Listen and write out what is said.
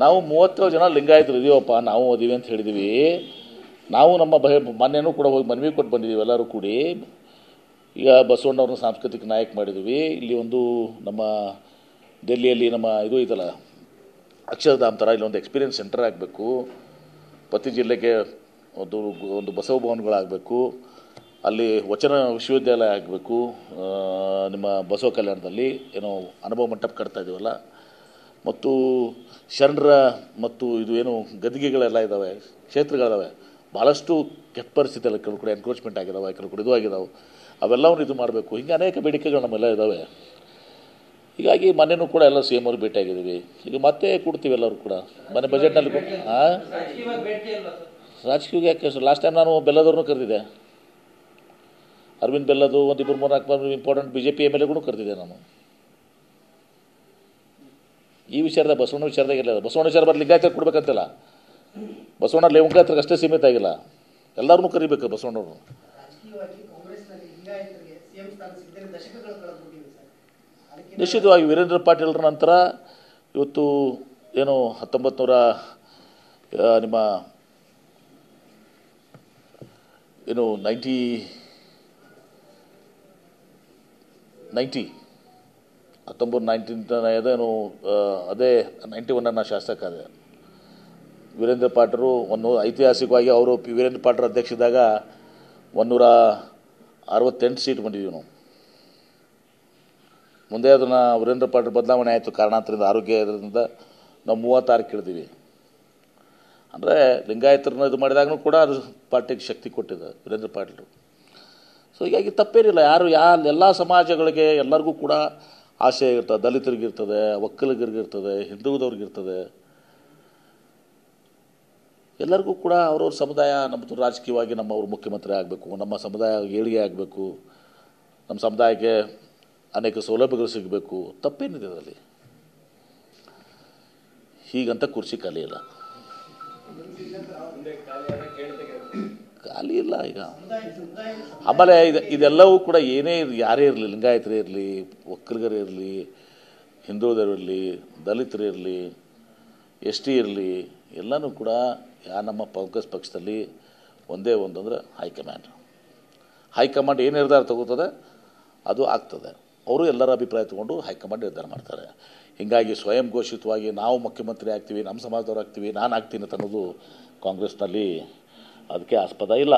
ನಾವು 37 ಜನ ಲಿಂಗಾಯತರು ಇದೀವಪ್ಪ, ನಾವು ಅದೀವಿ ಅಂತ ಹೇಳಿದ್ವಿ. ನಾವು ನಮ್ಮ ಮೊನ್ನೆನೂ ಕೂಡ ಹೋಗಿ ಮನವಿ ಕೊಟ್ಟು ಬಂದಿದ್ದೀವಿ ಎಲ್ಲರೂ ಕೂಡಿ. ಈಗ ಬಸವಣ್ಣವ್ರನ್ನ ಸಾಂಸ್ಕೃತಿಕ ನಾಯಕ ಮಾಡಿದ್ವಿ. ಇಲ್ಲಿ ಒಂದು ನಮ್ಮ ಡೆಲ್ಲಿಯಲ್ಲಿ ನಮ್ಮ ಇದು ಇದಲ್ಲ ಅಕ್ಷರಧಾಮ್ ಥರ ಇಲ್ಲೊಂದು ಎಕ್ಸ್ಪೀರಿಯನ್ಸ್ ಸೆಂಟರ್ ಆಗಬೇಕು. ಪ್ರತಿ ಜಿಲ್ಲೆಗೆ ಒಂದು ಬಸವ ಭವನಗಳಾಗಬೇಕು. ಅಲ್ಲಿ ವಚನ ವಿಶ್ವವಿದ್ಯಾಲಯ ಆಗಬೇಕು. ನಿಮ್ಮ ಬಸವ ಕಲ್ಯಾಣದಲ್ಲಿ ಏನೋ ಅನುಭವ ಮಂಟಪ ಕಟ್ತಾ ಇದ್ದೀವಲ್ಲ, ಮತ್ತು ಶರಣರ ಮತ್ತು ಇದು ಏನು ಗದ್ದಿಗೆಗಳೆಲ್ಲ ಇದ್ದಾವೆ, ಕ್ಷೇತ್ರಗಳಿದ್ದಾವೆ. ಭಾಳಷ್ಟು ಕೆಟ್ಟ ಪರಿಸ್ಥಿತಿಯಲ್ಲಿ ಕೆಲವು ಕಡೆ ಎನ್ಕ್ರೋಚ್ಮೆಂಟ್ ಆಗಿದ್ದಾವೆ, ಕೆಲವು ಕಡೆ ಇದು ಆಗಿದ್ದಾವೆ. ಅವೆಲ್ಲವನ್ನು ಇದು ಮಾಡಬೇಕು. ಹೀಗೆ ಅನೇಕ ಬೇಡಿಕೆಗಳು ನಮ್ಮೆಲ್ಲ ಇದ್ದಾವೆ. ಹೀಗಾಗಿ ಮೊನ್ನೆನೂ ಕೂಡ ಎಲ್ಲ ಸಿ ಎಮ್ ಅವ್ರಿಗೆ ಭೇಟಿಯಾಗಿದ್ದೀವಿ. ಈಗ ಮತ್ತೆ ಕೊಡ್ತೀವಿ ಎಲ್ಲರೂ ಕೂಡ ಮೊನ್ನೆ ಬಜೆಟ್ನಲ್ಲಿ. ರಾಜಕೀಯವಾಗಿ ಯಾಕೆ ಲಾಸ್ಟ್ ಟೈಮ್ ನಾನು ಬೆಲ್ಲದವ್ರನ್ನೂ ಕರೆದಿದ್ದೆ. ಅರವಿಂದ್ ಬೆಲ್ಲದು ಒಂದು 2-3-4 ಇಂಪಾರ್ಟೆಂಟ್ BJP MLAಗಳು ಕರೆದಿದ್ದೆ ನಾನು. ಈ ವಿಚಾರದ ಬಸವಣ್ಣ ವಿಚಾರದಾಗ ಇಲ್ಲ. ಬಸವಣ್ಣ ವಿಚಾರ ಬರಲಿ ಲಿಂಗಾಯತರಿಗೆ ಕೊಡ್ಬೇಕಂತಿಲ್ಲ. ಬಸವಣ್ಣ ಲಿಂಗಾಯತರಿಗೆ ಅಷ್ಟೇ ಸೀಮಿತ ಆಗಿಲ್ಲ, ಎಲ್ಲರನ್ನೂ ಕರಿಬೇಕು ಬಸವಣ್ಣವ್ರು. ನಿಶ್ಚಿತವಾಗಿ ವೀರೇಂದ್ರ ಪಾಟೀಲ್ರ ನಂತರ ಇವತ್ತು ಏನು 1900 ನಿಮ್ಮ ಏನು 1990 ಅದೇನು ಅದೇ 91 ಶಾಸಕ ಅದೇ ವೀರೇಂದ್ರ ಪಾಟೀಲರು ಐತಿಹಾಸಿಕವಾಗಿ ಅವರು ವೀರೇಂದ್ರ ಪಾಟೀಲ್ ಅಧ್ಯಕ್ಷದಾಗ 168 ಸೀಟ್ ಬಂದಿದ್ದೀವಿ ನಾವು. ಮುಂದೆ ಅದನ್ನು ವೀರೇಂದ್ರ ಪಾಟೀಲ್ ಬದಲಾವಣೆ ಆಯಿತು ಕಾರಣಾಂತರದಿಂದ, ಆರೋಗ್ಯ ಇದರಿಂದ ನಾವು 36 ಇಳಿದೀವಿ. ಅಂದರೆ ಲಿಂಗಾಯತರನ್ನ ಇದು ಮಾಡಿದಾಗೂ ಕೂಡ ಅದು ಪಾರ್ಟಿಗೆ ಶಕ್ತಿ ಕೊಟ್ಟಿದೆ ವೀರೇಂದ್ರ ಪಾಟೀಲರು. ಸೊ ಹೀಗಾಗಿ ತಪ್ಪೇನಿಲ್ಲ. ಎಲ್ಲ ಸಮಾಜಗಳಿಗೆ ಎಲ್ಲರಿಗೂ ಕೂಡ ಆಸೆ ಇರ್ತದೆ. ದಲಿತರಿಗಿರ್ತದೆ, ಒಕ್ಕಲಿಗರಿಗಿರ್ತದೆ, ಹಿಂದುಳಿದವ್ರಿಗಿರ್ತದೆ. ಎಲ್ಲರಿಗೂ ಕೂಡ ಅವ್ರವ್ರ ಸಮುದಾಯ ನಮ್ಮದು ರಾಜಕೀಯವಾಗಿ ನಮ್ಮವ್ರು ಮುಖ್ಯಮಂತ್ರಿ ಆಗಬೇಕು, ನಮ್ಮ ಸಮುದಾಯ ಏಳಿಗೆ ಆಗಬೇಕು, ನಮ್ಮ ಸಮುದಾಯಕ್ಕೆ ಅನೇಕ ಸೌಲಭ್ಯಗಳು ಸಿಗಬೇಕು. ತಪ್ಪೇನಿದೆ ಅದರಲ್ಲಿ. ಹೀಗಂತ ಕುರ್ಚಿ ಖಾಲಿ ಇಲ್ಲ, ಖಾಲಿ ಇಲ್ಲ ಈಗ. ಆಮೇಲೆ ಇದೆಲ್ಲವೂ ಕೂಡ ಏನೇ ಇರಲಿ, ಯಾರೇ ಇರಲಿ, ಲಿಂಗಾಯತರೇ ಇರಲಿ, ಒಕ್ಕಲಿಗರೇ ಇರಲಿ, ಹಿಂದುಳಿದರಿರಲಿ, ದಲಿತರೇ ಇರಲಿ, ST ಇರಲಿ, ಎಲ್ಲನೂ ಕೂಡ ನಮ್ಮ ಕಾಂಗ್ರೆಸ್ ಪಕ್ಷದಲ್ಲಿ ಒಂದೇ ಒಂದು ಅಂದರೆ ಹೈಕಮಾಂಡ್ ಏನು ನಿರ್ಧಾರ ತಗೋತದೆ ಅದು ಆಗ್ತದೆ. ಅವರು ಎಲ್ಲರ ಅಭಿಪ್ರಾಯ ತಗೊಂಡು ಹೈಕಮಾಂಡ್ ನಿರ್ಧಾರ ಮಾಡ್ತಾರೆ. ಹೀಗಾಗಿ ಸ್ವಯಂ ಘೋಷಿತವಾಗಿ ನಾವು ಮುಖ್ಯಮಂತ್ರಿ ಆಗ್ತೀವಿ, ನಮ್ಮ ಸಮಾಜದವ್ರು ಆಗ್ತೀವಿ, ನಾನು ಆಗ್ತೀನಿ ಅಂತ ಅನ್ನೋದು ಕಾಂಗ್ರೆಸ್ನಲ್ಲಿ ಅದಕ್ಕೆ ಆಸ್ಪದ ಇಲ್ಲ.